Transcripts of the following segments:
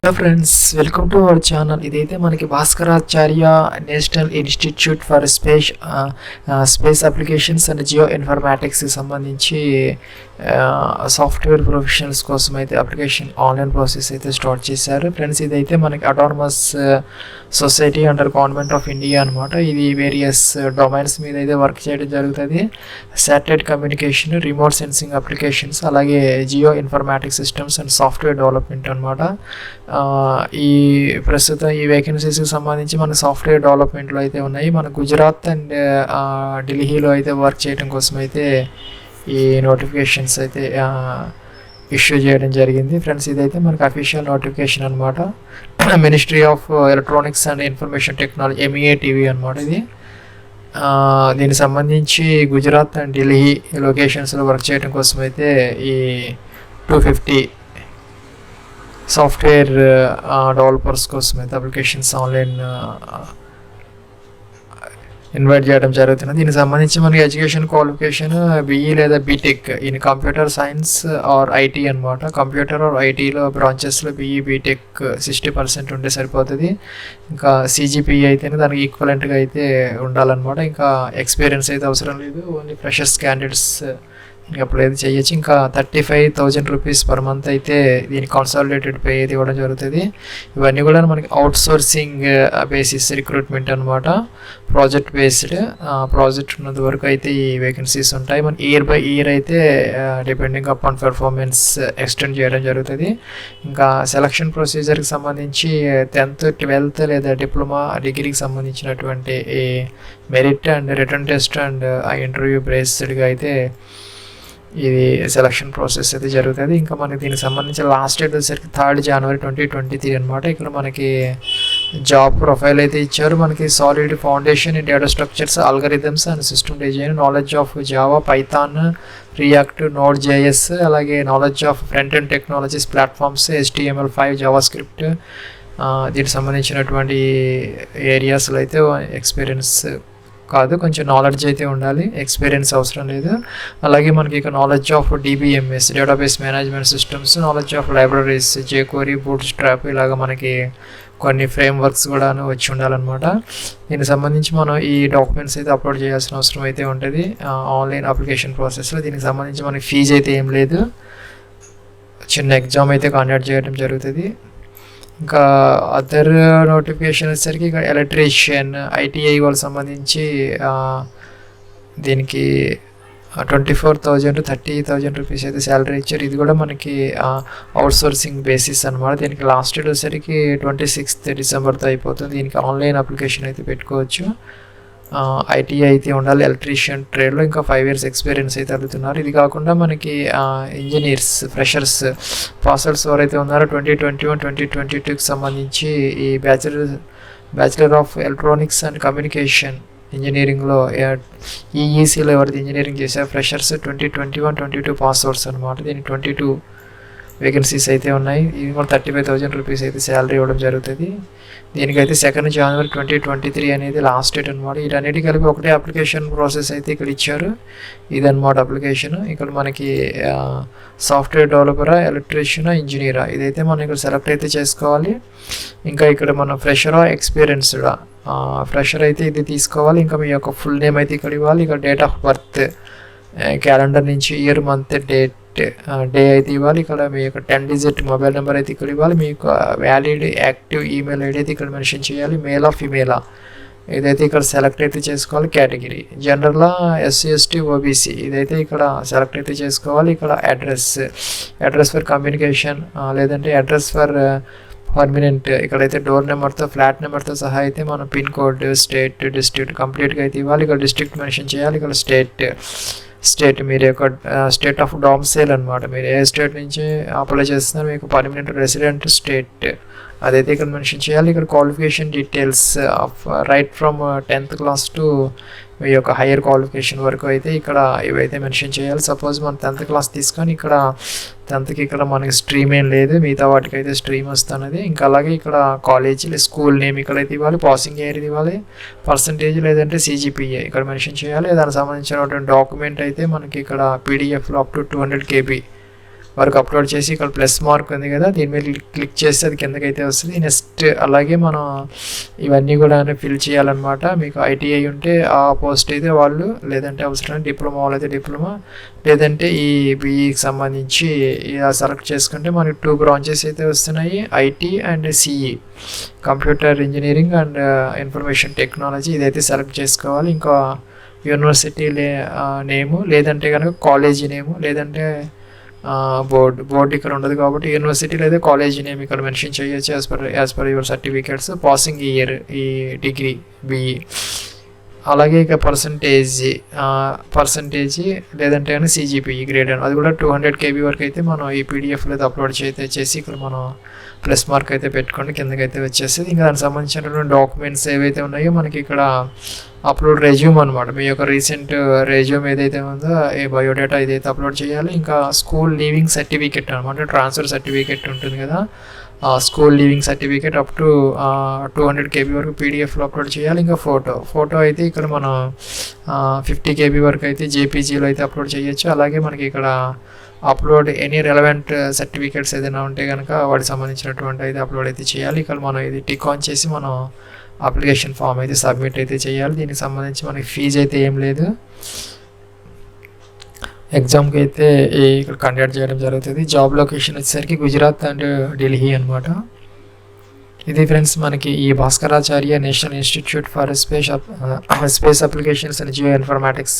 Hello friends, welcome to our channel. ఇదైతే మనకి Bhaskaracharya national institute for space applications and geo ఇన్ఫర్మాటిక్స్కి సంబంధించి software professionals కోసం అయితే అప్లికేషన్ ఆన్లైన్ ప్రాసెస్ అయితే స్టార్ట్ చేశారు. ఫ్రెండ్స్, ఇదైతే మనకి autonomous society under government of India అనమాట. ఇది వేరియస్ డొమైన్స్ మీద అయితే వర్క్ చేయడం జరుగుతుంది. Satellite communication, remote sensing applications, అలాగే geo informatic systems and software development అనమాట. ఈ ప్రస్తుతం ఈ వేకెన్సీస్కి సంబంధించి మన సాఫ్ట్వేర్ డెవలప్మెంట్లో అయితే ఉన్నాయి. మన గుజరాత్ అండ్ ఢిల్లీలో అయితే వర్క్ చేయడం కోసం అయితే ఈ నోటిఫికేషన్స్ అయితే ఇష్యూ చేయడం జరిగింది. ఫ్రెండ్స్, ఇదైతే మనకు అఫీషియల్ నోటిఫికేషన్ అనమాట. Ministry of electronics and information technology MEATV అనమాట. ఇది దీనికి సంబంధించి గుజరాత్ అండ్ ఢిల్లీ లొకేషన్స్లో వర్క్ చేయడం కోసం అయితే ఈ 250 సాఫ్ట్వేర్ డెవలపర్స్ కోసం అయితే అప్లికేషన్స్ ఆన్లైన్ ఇన్వైట్ చేయడం జరుగుతుంది. దీనికి సంబంధించి మనకి ఎడ్యుకేషన్ క్వాలిఫికేషన్ BE లేదా BTech in computer science or IT అనమాట. కంప్యూటర్ ఆర్ ITలో బ్రాంచెస్లో BE BTech 60% ఉంటే సరిపోతుంది. ఇంకా CGPA అయితేనే దానికి ఈక్వలెంట్గా అయితే ఉండాలన్నమాట. ఇంకా ఎక్స్పీరియన్స్ అయితే అవసరం లేదు. ఓన్లీ ఫ్రెషర్స్ క్యాండిడేట్స్ ఇంకా అప్పుడైతే చేయొచ్చు. ఇంకా 35,000 రూపీస్ పర్ మంత్ అయితే దీనికి కన్సాలిడేటెడ్ పే అయితే ఇవ్వడం జరుగుతుంది. ఇవన్నీ కూడా మనకి అవుట్ సోర్సింగ్ బేసిస్ రిక్రూట్మెంట్ అనమాట. ప్రాజెక్ట్ బేస్డ్ ప్రాజెక్ట్ ఉన్నంత వరకు అయితే ఈ వేకెన్సీస్ ఉంటాయి. మన ఇయర్ బై ఇయర్ అయితే డిపెండింగ్ అపాన్ పెర్ఫార్మెన్స్ ఎక్స్టెండ్ చేయడం జరుగుతుంది. ఇంకా సెలక్షన్ ప్రొసీజర్కి సంబంధించి 10th 12th లేదా డిప్లొమా డిగ్రీకి సంబంధించినటువంటి merit and return test and ఆ ఇంటర్వ్యూ బేస్డ్గా అయితే ఇది సెలక్షన్ ప్రాసెస్ అయితే జరుగుతుంది. ఇంకా మనకి దీనికి సంబంధించిన లాస్ట్ డేట్ వచ్చేసరికి 3rd January 2023 అనమాట. ఇక్కడ మనకి జాబ్ ప్రొఫైల్ అయితే ఇచ్చారు. మనకి solid foundation in data structures, algorithms and system design, knowledge of Java, Python, react, Node.js, అలాగే knowledge of front end technologies platforms, HTML5, Java script, దీనికి సంబంధించినటువంటి ఏరియాస్లో అయితే ఎక్స్పీరియన్స్ కాదు, కొంచెం నాలెడ్జ్ అయితే ఉండాలి, ఎక్స్పీరియన్స్ అవసరం లేదు. అలాగే మనకి ఇక knowledge of DBMS, database management systems, knowledge of libraries, jQuery, bootstrap, ఇలాగ మనకి కొన్ని ఫ్రేమ్ వర్క్స్ కూడా వచ్చి ఉండాలన్నమాట. దీనికి సంబంధించి మనం ఈ డాక్యుమెంట్స్ అయితే అప్లోడ్ చేయాల్సిన అవసరం అయితే ఉంటుంది ఆన్లైన్ అప్లికేషన్ ప్రాసెస్లో. దీనికి సంబంధించి మనకి ఫీజు అయితే ఏం లేదు. చిన్న ఎగ్జామ్ అయితే కండక్ట్ చేయడం జరుగుతుంది. ఇంకా అదర్ నోటిఫికేషన్ వచ్చేసరికి ఇక్కడ ఎలక్ట్రీషియన్, ITI వాళ్ళకి సంబంధించి దీనికి 24,000 to 30,000 రూపీస్ అయితే శాలరీ ఇచ్చారు. ఇది కూడా మనకి అవుట్ సోర్సింగ్ బేసిస్ అనమాట. దీనికి లాస్ట్ డేట్ వచ్చేసరికి 26th Decemberతో అయిపోతుంది. దీనికి ఆన్లైన్ అప్లికేషన్ అయితే పెట్టుకోవచ్చు. ITI అయితే ఉండాలి ఎలక్ట్రీషియన్ ట్రేడ్లో. ఇంకా 5 years ఎక్స్పీరియన్స్ అయితే అడుగుతున్నారు. ఇది కాకుండా మనకి ఇంజనీర్స్, ఫ్రెషర్స్, పాసర్స్ ఎవరైతే ఉన్నారో 2021 2022కి సంబంధించి ఈ bachelor of electronics and communication ఇంజనీరింగ్లో EECలో ఎవరైతే ఇంజనీరింగ్ చేశారో ఫ్రెషర్స్ 2021 22 పాస్ అవుట్స్ అనమాట. దీనికి 22 వేకెన్సీస్ అయితే ఉన్నాయి. ఇది కూడా 35,000 రూపీస్ అయితే శాలరీ ఇవ్వడం జరుగుతుంది. దీనికైతే 2nd January 2023 అనేది లాస్ట్ డేట్ అనమాట. వీటన్నిటి కలిపి ఒకటే అప్లికేషన్ ప్రాసెస్ అయితే ఇక్కడ ఇచ్చారు. ఇదన్నమాట అప్లికేషన్. ఇక్కడ మనకి సాఫ్ట్వేర్ డెవలపరా, ఎలక్ట్రీషియనా, ఇంజనీరా, ఇదైతే మనం ఇక్కడ సెలెక్ట్ అయితే చేసుకోవాలి. ఇంకా ఇక్కడ మనం ఫ్రెషరా, ఎక్స్పీరియన్స్డా, ఫ్రెషర్ అయితే ఇది తీసుకోవాలి. ఇంకా మీ యొక్క ఫుల్ నేమ్ అయితే ఇక్కడ ఇవ్వాలి. ఇక్కడ డేట్ ఆఫ్ బర్త్, క్యాలెండర్ నుంచి ఇయర్, మంత్, డే అయితే ఇవ్వాలి. ఇక్కడ మీ యొక్క 10-digit మొబైల్ నెంబర్ అయితే ఇక్కడ ఇవ్వాలి. మీకు వ్యాలిడ్ యాక్టివ్ ఈమెయిల్ ఐడి అయితే ఇక్కడ మెన్షన్ చేయాలి. మేలా, ఫిమేలా, ఇదైతే ఇక్కడ సెలెక్ట్ అయితే చేసుకోవాలి. కేటగిరీ జనరల్లా, SC ST OBC, ఇదైతే ఇక్కడ సెలెక్ట్ అయితే చేసుకోవాలి. ఇక్కడ అడ్రస్ ఫర్ కమ్యూనికేషన్, లేదంటే అడ్రస్ ఫర్ పర్మనెంట్, ఇక్కడైతే డోర్ నెంబర్తో, ఫ్లాట్ నెంబర్తో సహా అయితే మనం పిన్ కోడ్, స్టేట్, డిస్ట్రిక్ట్ కంప్లీట్గా అయితే ఇవ్వాలి. ఇక్కడ డిస్ట్రిక్ట్ మెన్షన్ చేయాలి. ఇక్కడ స్టేట్ మీరు యొక్క స్టేట్ ఆఫ్ డామ్సైల్ అనమాట. మీరు ఏ స్టేట్ నుంచి అప్లై చేస్తున్నారు, మీకు పర్మనెంట్ రెసిడెంట్ స్టేట్, అదైతే ఇక్కడ మెన్షన్ చేయాలి. ఇక్కడ qualification details of right from 10th class to మీ యొక్క హైయర్ క్వాలిఫికేషన్ వరకు అయితే ఇక్కడ ఇవైతే మెన్షన్ చేయాలి. సపోజ్ మనం 10th class తీసుకొని ఇక్కడ 10th ఇక్కడ మనకి స్ట్రీమ్ ఏం లేదు, మిగతా వాటికి అయితే స్ట్రీమ్ వస్తున్నది. ఇంకా అలాగే ఇక్కడ కాలేజీ, స్కూల్ నేమ్ ఇక్కడైతే ఇవ్వాలి, పాసింగ్ ఇయర్ ఇవ్వాలి, పర్సంటేజ్ లేదంటే CGPA ఇక్కడ మెన్షన్ చేయాలి. దానికి సంబంధించినటువంటి డాక్యుమెంట్ అయితే మనకి ఇక్కడ PDFలో up to 200 KB వరకు అప్లోడ్ చేసి ఇక్కడ ప్లస్ మార్క్ ఉంది కదా, దీని మీద క్లిక్ చేస్తే అది కిందకైతే వస్తుంది. నెక్స్ట్ అలాగే మనం ఇవన్నీ కూడా ఫిల్ చేయాలన్నమాట. మీకు ఐటీఐ ఉంటే ఆ పోస్ట్ అయితే వాళ్ళు, లేదంటే అవసరం డిప్లొమా వాళ్ళైతే డిప్లొమా, లేదంటే ఈ బీఈకి సంబంధించి ఇలా సెలెక్ట్ చేసుకుంటే మనకి 2 బ్రాంచెస్ అయితే వస్తున్నాయి, IT and CE, computer engineering and information technology. ఇదైతే సెలెక్ట్ చేసుకోవాలి. ఇంకా యూనివర్సిటీ నేము, లేదంటే కనుక కాలేజీ నేము, లేదంటే బోర్డు ఇక్కడ ఉండదు కాబట్టి యూనివర్సిటీ లేదా కాలేజీ నేమ్ ఇక్కడ మెన్షన్ చేయొచ్చు as per your certificates, passing year ఈ డిగ్రీ బీఈ. అలాగే ఇక పర్సంటేజ్ లేదంటే కానీ సిజిపిఈ గ్రేడ్ అని, అది కూడా 200 KB వరకు అయితే మనం ఈ పీడిఎఫ్లో అయితే అప్లోడ్ చేసి ఇక్కడ మనం ప్లస్ మార్క్ అయితే పెట్టుకోండి, కిందకైతే వచ్చేస్తుంది. ఇంకా దానికి సంబంధించినటువంటి డాక్యుమెంట్స్ ఏవైతే ఉన్నాయో మనకి ఇక్కడ అప్లోడ్ రెజ్యూమ్ అనమాట. మీ యొక్క రీసెంట్ రెజ్యూమ్ ఏదైతే ఉందో ఏ బయోడేటా ఇదైతే అప్లోడ్ చేయాలి. ఇంకా స్కూల్ లీవింగ్ సర్టిఫికేట్ అనమాట, ట్రాన్స్ఫర్ సర్టిఫికేట్ ఉంటుంది కదా, school leaving certificate up to 200 KB వరకు పీడిఎఫ్లో అప్లోడ్ చేయాలి. ఇంకా ఫోటో అయితే ఇక్కడ మనం 50 KB వరకు అయితే జేపీజీలో అయితే అప్లోడ్ చేయొచ్చు. అలాగే మనకి ఇక్కడ అప్లోడ్ ఎనీ రెలవెంట్ సర్టిఫికేట్స్ ఏదైనా ఉంటే కనుక వాటికి సంబంధించినటువంటి అయితే అప్లోడ్ అయితే చేయాలి. ఇక్కడ మనం ఇది టిక్ ఆన్ చేసి మనం అప్లికేషన్ ఫామ్ అయితే సబ్మిట్ అయితే చేయాలి. దీనికి సంబంధించి మనకి ఫీజు అయితే ఏం లేదు. ఎగ్జామ్కి అయితే ఇక్కడ కండక్ట్ చేయడం జరుగుతుంది. జాబ్ లొకేషన్ వచ్చేసరికి గుజరాత్ అండ్ ఢిల్లీ అనమాట. ఇది ఫ్రెండ్స్ మనకి ఈ Bhaskaracharya national institute for space applications and Jio informatics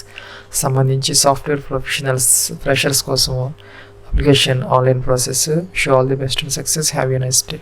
సంబంధించి సాఫ్ట్వేర్ ఫ్రెషర్స్ కోసం application online process. Show all the best and success. Have a nice day.